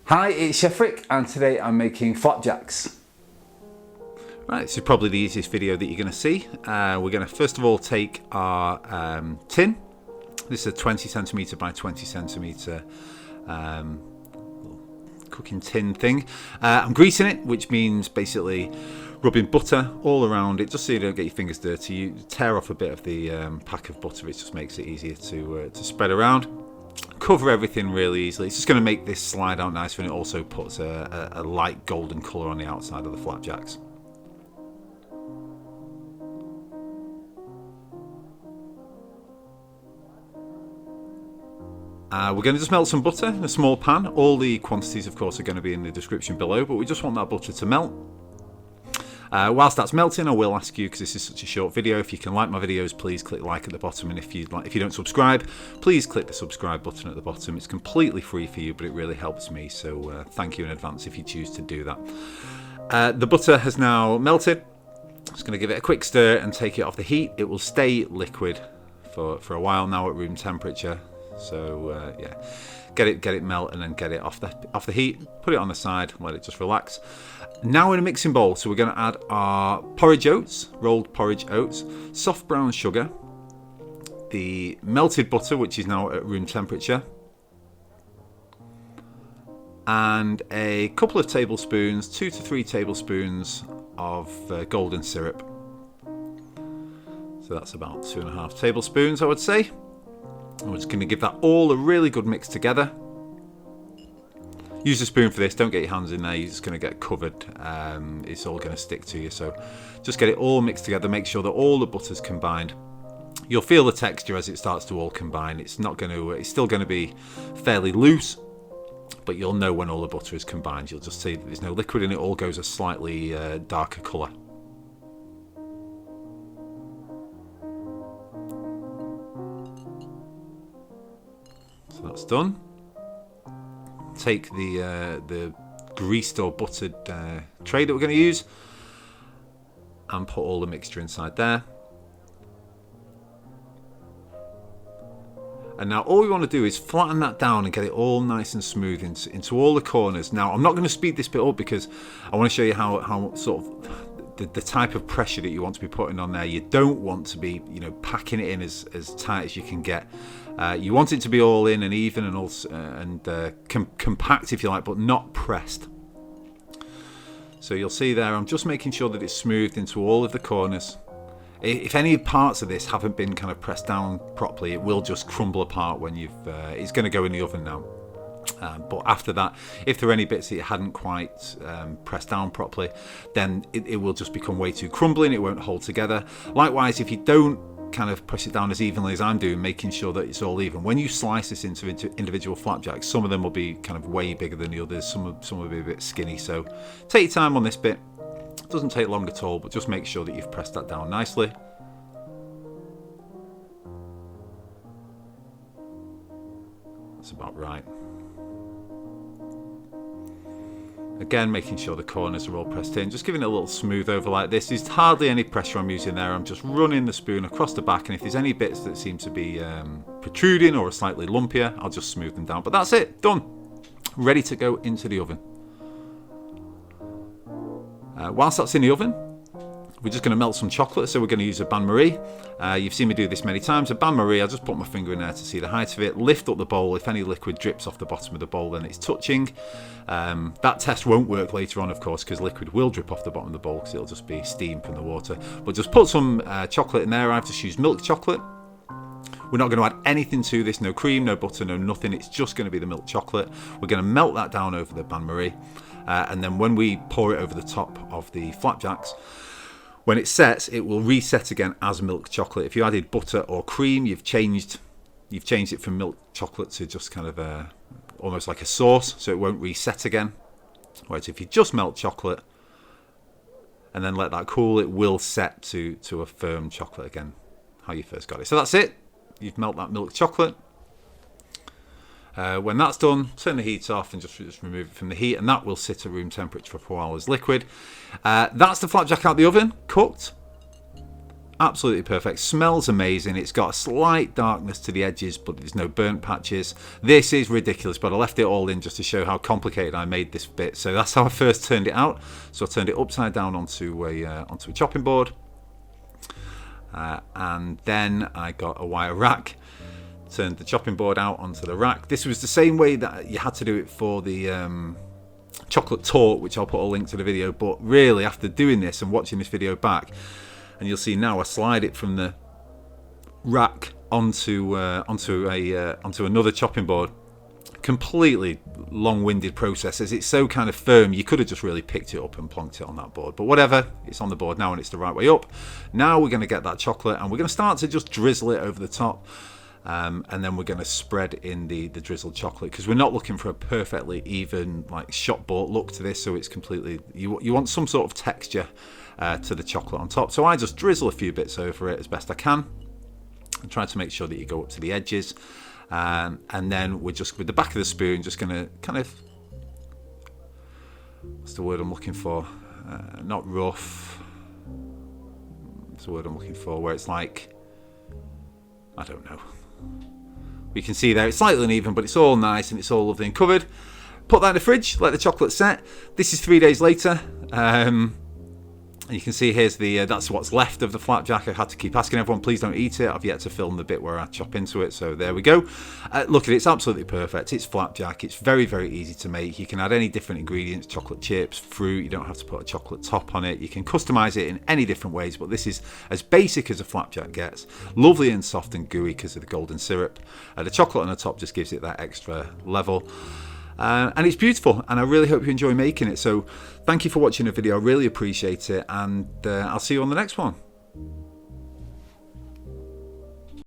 Hi, it's Chef Rick, and today I'm making flapjacks. Right, this is probably the easiest video that you're going to see. We're going to first of all take our tin. This is a 20 centimetre by 20 centimetre cooking tin thing. I'm greasing it, which means basically rubbing butter all around it, just so you don't get your fingers dirty. You tear off a bit of the pack of butter, it just makes it easier to spread around. Cover everything really easily. It's just going to make this slide out nicer, and it also puts a light golden colour on the outside of the flapjacks. We're going to just melt some butter in a small pan. All the quantities, of course, are going to be in the description below, but we just want that butter to melt. Whilst that's melting, I will ask you, because this is such a short video, if you can like my videos, please click like at the bottom, and if you don't subscribe, please click the subscribe button at the bottom. It's completely free for you, but it really helps me, so thank you in advance if you choose to do that. The butter has now melted. Just going to give it a quick stir and take it off the heat. It will stay liquid for a while now at room temperature. So yeah, get it melt and then get it off the heat. Put it on the side, let it just relax. Now in a mixing bowl, so we're going to add our porridge oats, rolled porridge oats, soft brown sugar, the melted butter, which is now at room temperature, and a couple of tablespoons, 2 to 3 tablespoons of golden syrup. So that's about 2.5 tablespoons, I would say. And we're just going to give that all a really good mix together. Use a spoon for this, don't get your hands in there, you're just going to get covered. It's all going to stick to you, so just get it all mixed together, make sure that all the butter's combined. You'll feel the texture as it starts to all combine. It's still going to be fairly loose, but you'll know when all the butter is combined. You'll just see that there's no liquid and it all goes a slightly darker colour. So that's done. Take the greased or buttered tray that we're going to use and put all the mixture inside there. And now all we want to do is flatten that down and get it all nice and smooth into all the corners. Now I'm not going to speed this bit up because I want to show you how sort of the type of pressure that you want to be putting on there. You don't want to be, packing it in as tight as you can get. You want it to be all in and even and also compact, if you like, but not pressed. So you'll see there, I'm just making sure that it's smoothed into all of the corners. If any parts of this haven't been kind of pressed down properly, it will just crumble apart when it's going to go in the oven now. But after that, if there are any bits that you hadn't quite pressed down properly, then it will just become way too crumbly and it won't hold together. Likewise, if you don't kind of press it down as evenly as I'm doing, making sure that it's all even, when you slice this into individual flapjacks, some of them will be kind of way bigger than the others, some will be a bit skinny. So take your time on this bit. It doesn't take long at all, but just make sure that you've pressed that down nicely. That's about right. Again, making sure the corners are all pressed in, just giving it a little smooth over like this. There's hardly any pressure I'm using there. I'm just running the spoon across the back, and if there's any bits that seem to be protruding or are slightly lumpier, I'll just smooth them down. But that's it, done. Ready to go into the oven. Whilst that's in the oven, we're just going to melt some chocolate, so we're going to use a bain-marie. You've seen me do this many times. A bain-marie, I'll just put my finger in there to see the height of it, lift up the bowl. If any liquid drips off the bottom of the bowl, then it's touching. That test won't work later on, of course, because liquid will drip off the bottom of the bowl because it'll just be steam from the water. But just put some chocolate in there. I've just used milk chocolate. We're not going to add anything to this, no cream, no butter, no nothing. It's just going to be the milk chocolate. We're going to melt that down over the bain-marie. And then when we pour it over the top of the flapjacks, when it sets, it will reset again as milk chocolate. If you added butter or cream, you've changed it from milk chocolate to just kind of almost like a sauce, so it won't reset again. Whereas if you just melt chocolate and then let that cool, it will set to a firm chocolate again, how you first got it. So that's it. You've melted that milk chocolate. When that's done, turn the heat off and just remove it from the heat, and that will sit at room temperature for a while as liquid. That's the flapjack out the oven, cooked. absolutely perfect. Smells amazing. It's got a slight darkness to the edges, but there's no burnt patches. This is ridiculous, but I left it all in just to show how complicated I made this bit. So that's how I first turned it out. So I turned it upside down onto a chopping board, and then I got a wire rack. Turned the chopping board out onto the rack. This was the same way that you had to do it for the chocolate torte, which I'll put a link to the video. But really, after doing this and watching this video back, and you'll see now, I slide it from the rack onto another chopping board. Completely long-winded process, as it's so kind of firm. You could have just really picked it up and plonked it on that board, but whatever, it's on the board now and it's the right way up. Now we're going to get that chocolate and we're going to start to just drizzle it over the top, and then we're going to spread in the drizzled chocolate, because we're not looking for a perfectly even like shop bought look to this. So it's completely, you want some sort of texture to the chocolate on top. So I just drizzle a few bits over it as best I can and try to make sure that you go up to the edges. And then we're just, with the back of the spoon, just going to kind of, what's the word I'm looking for? Not rough. What's the word I'm looking for? Where it's like, I don't know. You can see there, it's slightly uneven, but it's all nice and it's all lovely and covered. Put that in the fridge, let the chocolate set. This is 3 days later. And you can see here's the that's what's left of the flapjack. I had to keep asking everyone, please don't eat it. I've yet to film the bit where I chop into it. So there we go. Look at it, it's absolutely perfect. It's flapjack. It's very, very easy to make. You can add any different ingredients, chocolate chips, fruit. You don't have to put a chocolate top on it. You can customize it in any different ways, but this is as basic as a flapjack gets. Lovely and soft and gooey because of the golden syrup. The chocolate on the top just gives it that extra level. And it's beautiful, and I really hope you enjoy making it. So thank you for watching the video. I really appreciate it, and I'll see you on the next one.